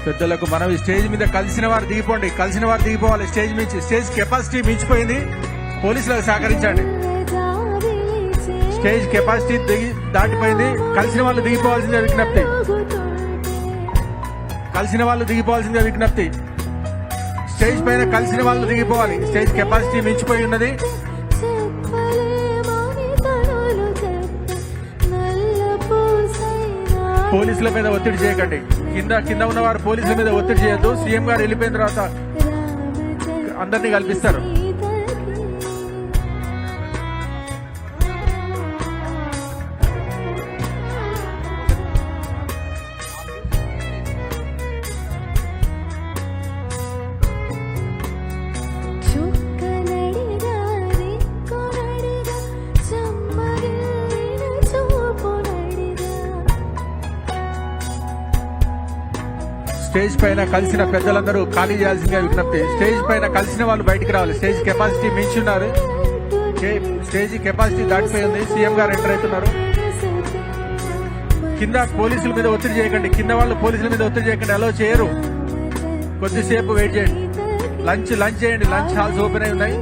పెద్దలకు మనం స్టేజ్ మీద కలిసిన వారు దిగిపోండి, కలిసిన వారు దిగిపోవాలి. స్టేజ్ మించి స్టేజ్ కెపాసిటీ మించిపోయింది, పోలీసులకు సహకరించండి. స్టేజ్ కెపాసిటీ దాటిపోయింది, కలిసిన వాళ్ళు దిగిపోవాల్సిందే విజ్ఞప్తి. కలిసిన వాళ్ళు దిగిపోవాల్సిందే విజ్ఞప్తి. స్టేజ్ పైన కలిసిన వాళ్ళు దిగిపోవాలి. స్టేజ్ కెపాసిటీ మించిపోయి ఉన్నది. పోలీసుల మీద ఒత్తిడి చేయకండి. కింద ఉన్నవారు పోలీసుల మీద ఒత్తిడి చేయొద్దు. సీఎం గారు వెళ్ళిపోయిన తర్వాత అందరినీ కల్పిస్తారు. స్టేజ్ పైన కలిసిన పెద్దలందరూ ఖాళీ చేయాల్సిందిగా విజ్ఞప్తి. స్టేజ్ పైన కలిసిన వాళ్ళు బయటికి రావాలి. స్టేజ్ కెపాసిటీ మించి ఉన్నారు. స్టేజ్ కెపాసిటీ దాటిపోయింది. సీఎం గారు ఎంటర్ అవుతున్నారు. కింద పోలీసుల మీద ఒత్తిడి చేయకండి. కింద వాళ్ళు పోలీసుల మీద ఒత్తిడి చేయకండి, అలో చేయరు. కొద్దిసేపు వెయిట్ చేయండి. లంచ్ చేయండి. లంచ్ హాల్స్ ఓపెన్ అయి ఉన్నాయి.